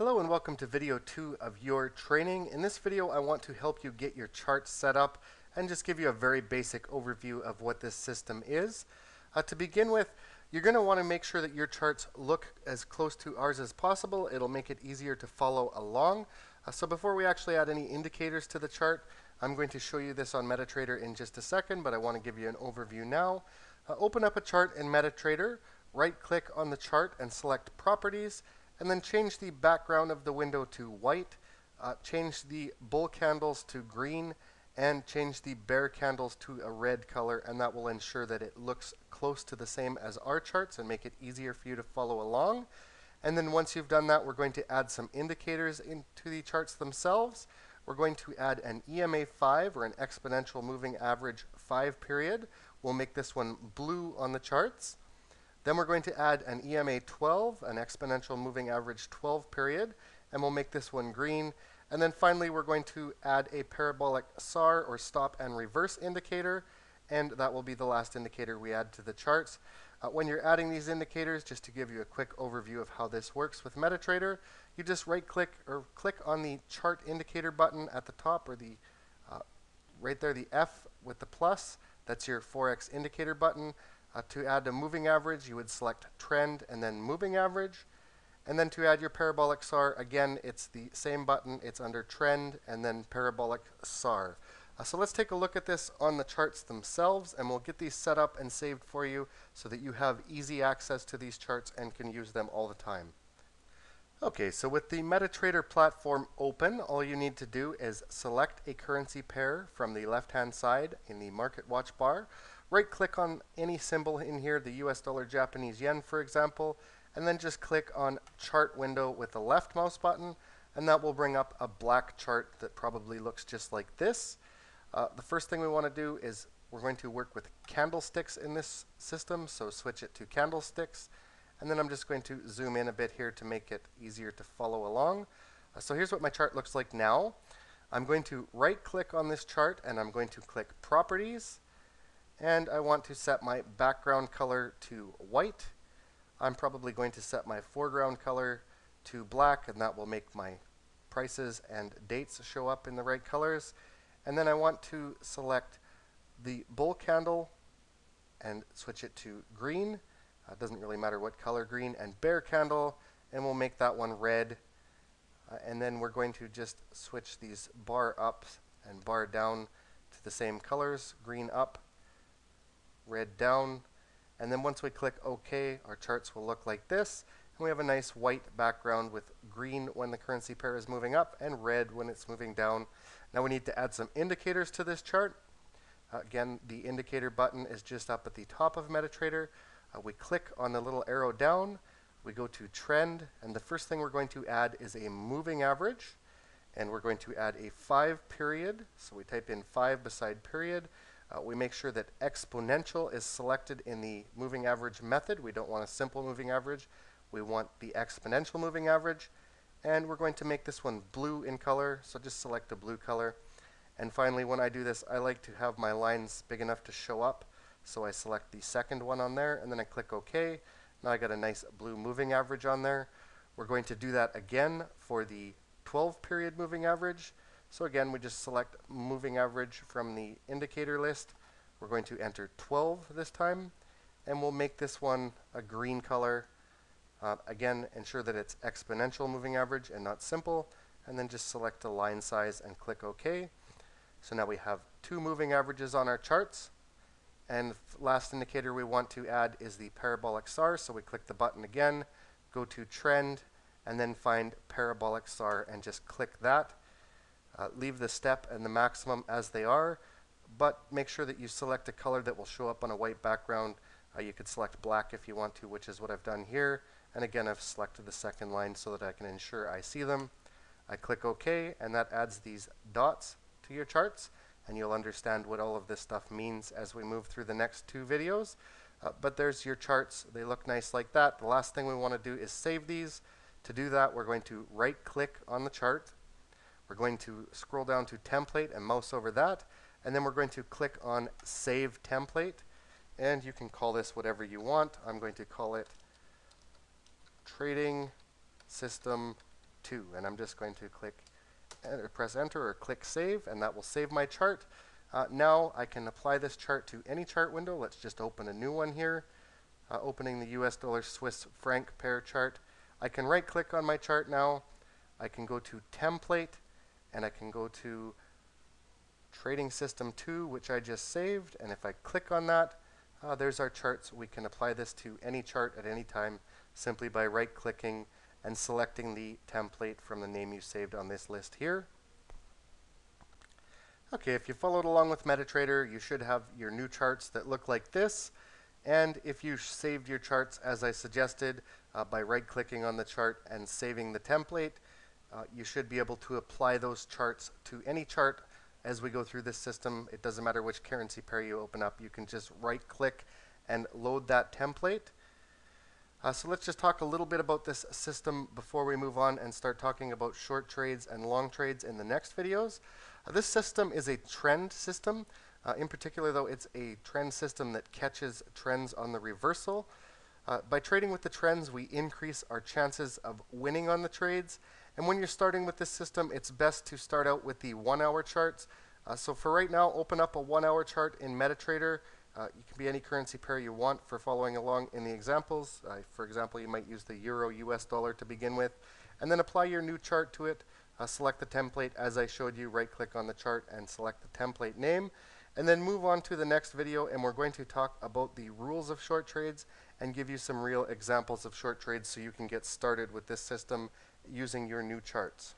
Hello and welcome to video 2 of your training. In this video I want to help you get your charts set up and just give you a very basic overview of what this system is. To begin with, you're going to want to make sure that your charts look as close to ours as possible. It'll make it easier to follow along. So before we actually add any indicators to the chart, I'm going to show you this on MetaTrader in just a second, but I want to give you an overview now. Open up a chart in MetaTrader, right-click on the chart and select Properties, and then change the background of the window to white, change the bull candles to green, and change the bear candles to a red color, and that will ensure that it looks close to the same as our charts and make it easier for you to follow along. And then once you've done that, we're going to add some indicators into the charts themselves. We're going to add an EMA 5, or an exponential moving average 5 period. We'll make this one blue on the charts. Then we're going to add an EMA 12, an exponential moving average 12 period, and we'll make this one green. And then finally we're going to add a parabolic SAR, or stop and reverse indicator, and that will be the last indicator we add to the charts. When you're adding these indicators, just to give you a quick overview of how this works with MetaTrader, you just right-click or click on the chart indicator button at the top, or the right there, the F with the plus. That's your Forex indicator button. To add a moving average, you would select trend and then moving average. And then to add your parabolic SAR, again, it's the same button. It's under trend and then parabolic SAR. So let's take a look at this on the charts themselves, and we'll get these set up and saved for you so that you have easy access to these charts and can use them all the time. Okay, so with the MetaTrader platform open, all you need to do is select a currency pair from the left-hand side in the Market Watch bar. Right-click on any symbol in here, the US dollar, Japanese yen, for example, and then just click on Chart Window with the left mouse button, and that will bring up a black chart that probably looks just like this. The first thing we want to do is we're going to work with candlesticks in this system, so switch it to candlesticks. And then I'm just going to zoom in a bit here to make it easier to follow along. So here's what my chart looks like now. I'm going to right-click on this chart, and I'm going to click Properties. And I want to set my background color to white. I'm probably going to set my foreground color to black, and that will make my prices and dates show up in the right colors. And then I want to select the bull candle and switch it to green. It doesn't really matter what color, green, and bear candle, and we'll make that one red. And then we're going to just switch these bar up and bar down to the same colors, green up, red down. And then once we click OK, our charts will look like this. And we have a nice white background with green when the currency pair is moving up and red when it's moving down. Now we need to add some indicators to this chart. Again, the indicator button is just up at the top of MetaTrader. We click on the little arrow down, we go to trend, and the first thing we're going to add is a moving average, and we're going to add a 5 period. So we type in 5 beside period. We make sure that exponential is selected in the moving average method. We don't want a simple moving average. We want the exponential moving average, and we're going to make this one blue in color, so just select a blue color. And finally, when I do this, I like to have my lines big enough to show up. So I select the second one on there, and then I click OK. Now I got a nice blue moving average on there. We're going to do that again for the 12 period moving average. So again, we just select moving average from the indicator list. We're going to enter 12 this time, and we'll make this one a green color. Again, ensure that it's exponential moving average and not simple, and then just select a line size and click OK. So now we have 2 moving averages on our charts. And the last indicator we want to add is the parabolic SAR. So we click the button again, go to trend, and then find parabolic SAR and just click that. Leave the step and the maximum as they are, but make sure that you select a color that will show up on a white background. You could select black if you want to, which is what I've done here. And again, I've selected the second line so that I can ensure I see them. I click OK, and that adds these dots to your charts. And you'll understand what all of this stuff means as we move through the next 2 videos. But there's your charts. They look nice like that. The last thing we want to do is save these. To do that, we're going to right-click on the chart. We're going to scroll down to Template and mouse over that. And then we're going to click on Save Template. And you can call this whatever you want. I'm going to call it Trading System 2. And I'm just going to press enter or click save, and that will save my chart. Now I can apply this chart to any chart window. Let's just open a new one here, opening the US dollar Swiss franc pair chart. I can right click on my chart now. I can go to template, and I can go to trading system 2, which I just saved, and if I click on that, there's our charts. We can apply this to any chart at any time simply by right clicking and selecting the template from the name you saved on this list here. Okay, if you followed along with MetaTrader, you should have your new charts that look like this. And if you saved your charts as I suggested by right-clicking on the chart and saving the template, you should be able to apply those charts to any chart as we go through this system. It doesn't matter which currency pair you open up. You can just right-click and load that template. So let's just talk a little bit about this system before we move on and start talking about short trades and long trades in the next videos. This system is a trend system. In particular, though, it's a trend system that catches trends on the reversal. By trading with the trends, we increase our chances of winning on the trades. And when you're starting with this system, it's best to start out with the 1-hour charts. So for right now, open up a 1-hour chart in MetaTrader. You can be any currency pair you want for following along in the examples. For example, you might use the Euro US dollar to begin with, and then apply your new chart to it. Select the template as I showed you, right click on the chart and select the template name, and then move on to the next video, and we're going to talk about the rules of short trades and give you some real examples of short trades so you can get started with this system using your new charts.